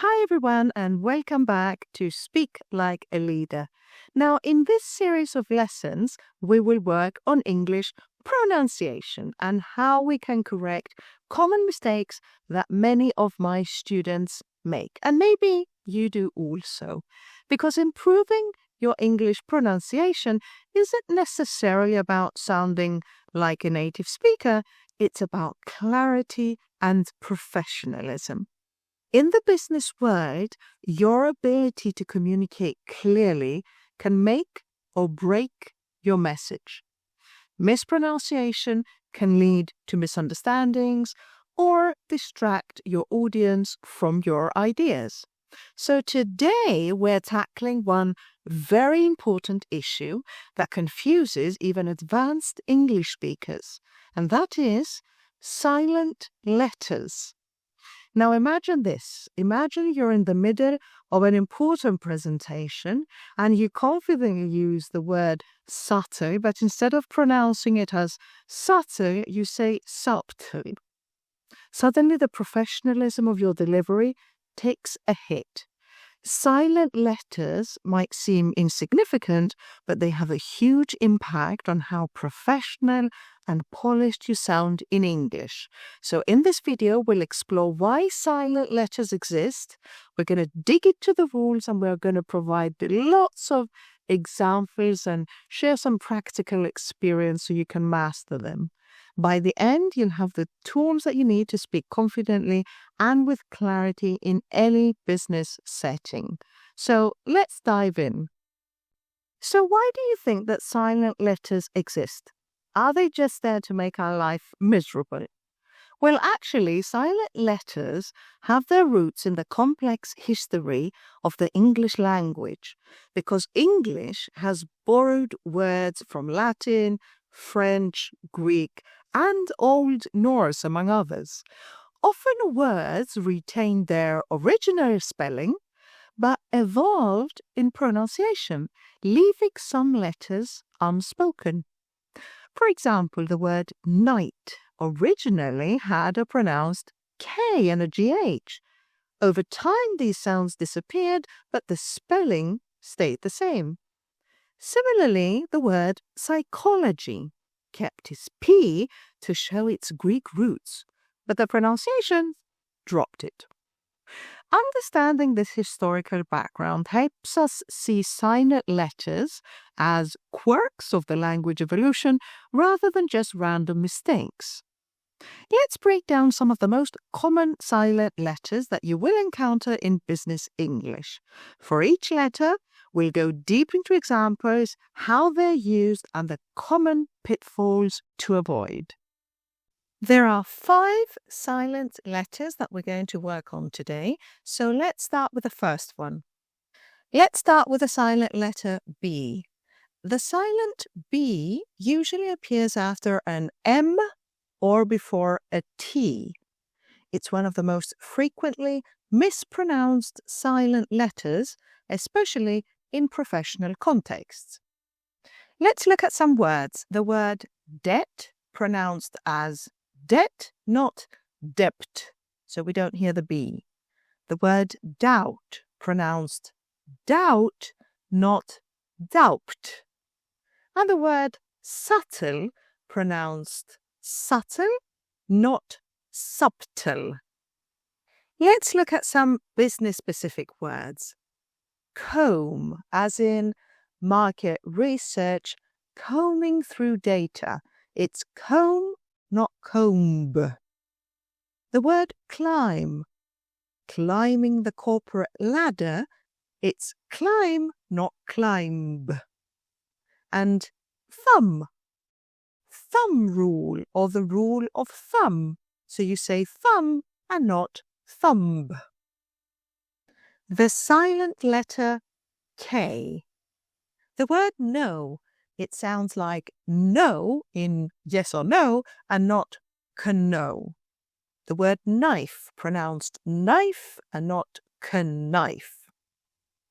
Hi everyone and welcome back to Speak Like a Leader. Now in this series of lessons we will work on English pronunciation and how we can correct common mistakes that many of my students make, and maybe you do also, because improving your English pronunciation isn't necessarily about sounding like a native speaker. It's about clarity and professionalism. In the business world, your ability to communicate clearly can make or break your message. Mispronunciation can lead to misunderstandings or distract your audience from your ideas. So today we're tackling one very important issue that confuses even advanced English speakers, and that is silent letters. Now imagine this. Imagine you're in the middle of an important presentation and you confidently use the word subtle, but instead of pronouncing it as subtle, you say subtle. Suddenly the professionalism of your delivery takes a hit. Silent letters might seem insignificant, but they have a huge impact on how professional and polished you sound in English. So in this video, we'll explore why silent letters exist. We're going to dig into the rules and we're going to provide lots of examples and share some practical experience so you can master them. By the end, you'll have the tools that you need to speak confidently and with clarity in any business setting. So let's dive in. So why do you think that silent letters exist? Are they just there to make our life miserable? Well, actually, silent letters have their roots in the complex history of the English language, because English has borrowed words from Latin, French, Greek, and Old Norse, among others. Often words retain their original spelling, but evolved in pronunciation, leaving some letters unspoken. For example, the word night originally had a pronounced K and a GH. Over time, these sounds disappeared, but the spelling stayed the same. Similarly, the word psychology kept its P to show its Greek roots, but the pronunciation dropped it. Understanding this historical background helps us see silent letters as quirks of the language evolution rather than just random mistakes. Let's break down some of the most common silent letters that you will encounter in business English. For each letter, we'll go deep into examples, how they're used, and the common pitfalls to avoid. There are 5 silent letters that we're going to work on today, so let's start with the first one. Let's start with the silent letter B. The silent B usually appears after an M or before a T. It's one of the most frequently mispronounced silent letters, especially in professional contexts. Let's look at some words. The word debt, pronounced as debt, not debt, so we don't hear the B. The word doubt, pronounced doubt, not doubt. And the word subtle, pronounced subtle, not subtle. Let's look at some business-specific words. Comb, as in market research, combing through data. It's comb, not comb. The word climb, climbing the corporate ladder. It's climb, not climb. And thumb, thumb rule, or the rule of thumb. So you say thumb and not thumb. The silent letter K. The word no, it sounds like no in yes or no and not know. The word knife, pronounced knife and not knife.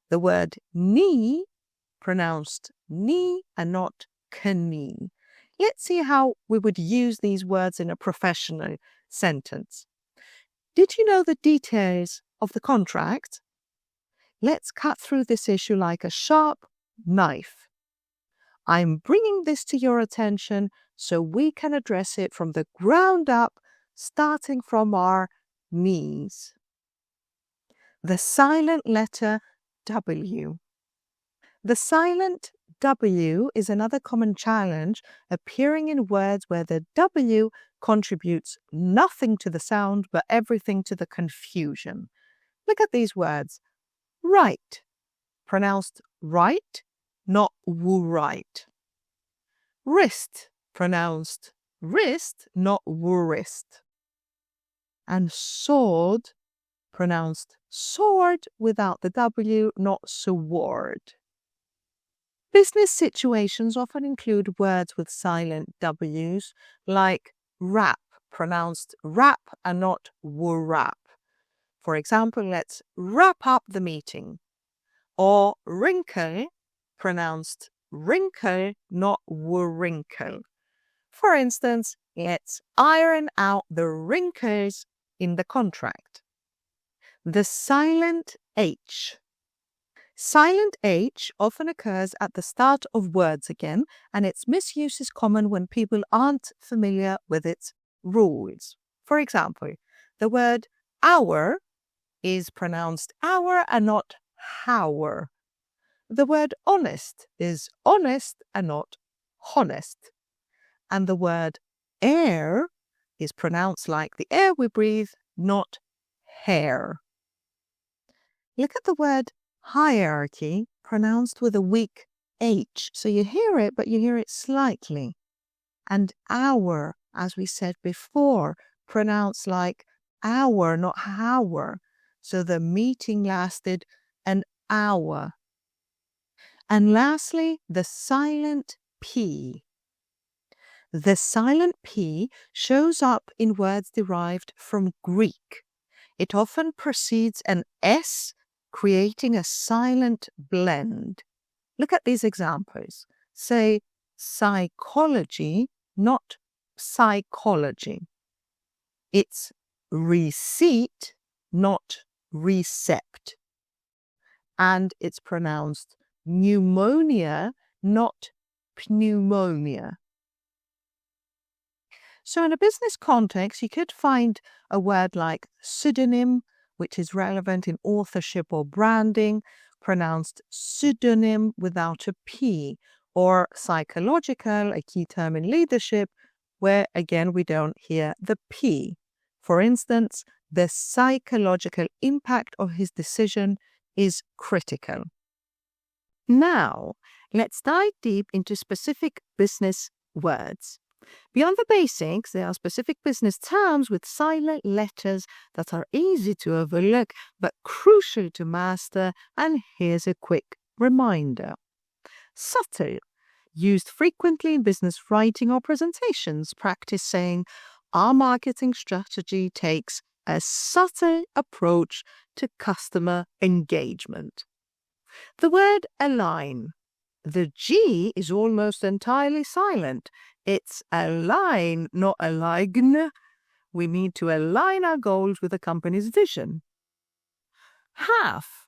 The word knee, pronounced knee and not knee. Let's see how we would use these words in a professional sentence. Did you know the details of the contract, let's cut through this issue like a sharp knife. I'm bringing this to your attention so we can address it from the ground up, starting from our knees. The silent letter W. The silent W is another common challenge appearing in words where the W contributes nothing to the sound but everything to the confusion. Look at these words. Right, pronounced right, not right. Wrist, pronounced wrist, not wrist. And sword, pronounced sword without the W, not sword. Business situations often include words with silent Ws, like wrap, pronounced wrap and not wrap. For example, let's wrap up the meeting. Or wrinkle, pronounced wrinkle, not wrinkle. For instance, let's iron out the wrinkles in the contract. The silent H. Silent H often occurs at the start of words again, and its misuse is common when people aren't familiar with its rules. For example, the word hour is pronounced hour and not hour. The word honest is honest and not honest. And the word air is pronounced like the air we breathe, not hair. Look at the word hierarchy, pronounced with a weak H. So you hear it, but you hear it slightly. And hour, as we said before, pronounced like hour, not hour. So the meeting lasted an hour. And lastly, the silent P. The silent P shows up in words derived from Greek. It often precedes an S, creating a silent blend. Look at these examples. Say psychology, not psychology. It's receipt, not recept. And it's pronounced pneumonia, not pneumonia. So in a business context, you could find a word like pseudonym, which is relevant in authorship or branding, pronounced pseudonym without a P, or psychological, a key term in leadership, where again we don't hear the P. For instance, the psychological impact of his decision is critical. Now, let's dive deep into specific business words. Beyond the basics, there are specific business terms with silent letters that are easy to overlook but crucial to master, and here's a quick reminder. Subtle, used frequently in business writing or presentations. Practice saying, our marketing strategy takes a subtle approach to customer engagement. The word align. The G is almost entirely silent. It's align, not align. We need to align our goals with the company's vision. Half.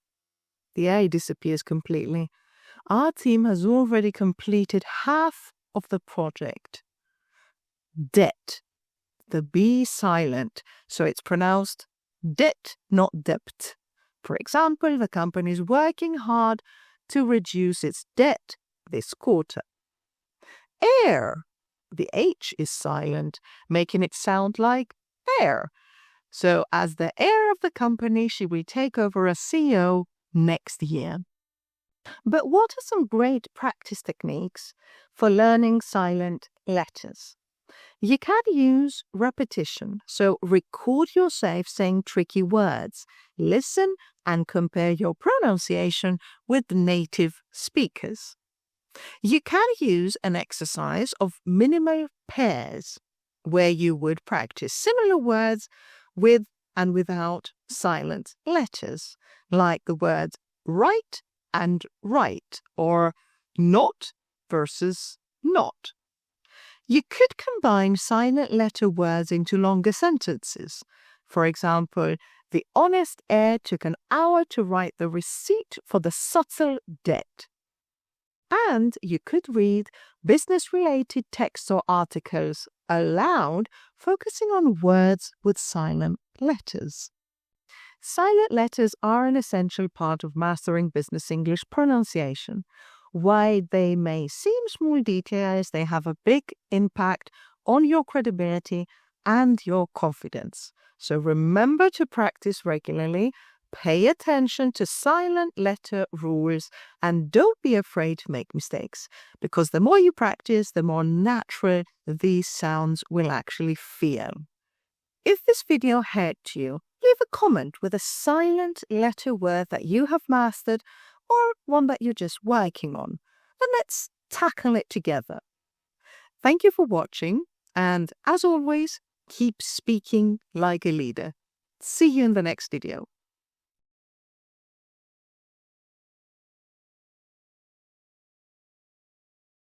The A disappears completely. Our team has already completed half of the project. Debt. The B silent, so it's pronounced debt, not debt. For example, the company is working hard to reduce its debt this quarter. Air. The H is silent, making it sound like air. So as the heir of the company, she will take over as CEO next year. But what are some great practice techniques for learning silent letters? You can use repetition, so record yourself saying tricky words. Listen and compare your pronunciation with native speakers. You can use an exercise of minimal pairs, where you would practice similar words with and without silent letters, like the words right and right, or not versus not. You could combine silent letter words into longer sentences. For example, The honest heir took an hour to write the receipt for the subtle debt. And you could read business-related texts or articles aloud, focusing on words with silent letters. Silent letters are an essential part of mastering business English pronunciation. While they may seem small details, they have a big impact on your credibility and your confidence. So remember to practice regularly, pay attention to silent letter rules, and don't be afraid to make mistakes, because the more you practice, the more natural these sounds will actually feel. If this video helped you, leave a comment with a silent letter word that you have mastered or one that you're just working on, and let's tackle it together. Thank you for watching, and as always, keep speaking like a leader. See you in the next video.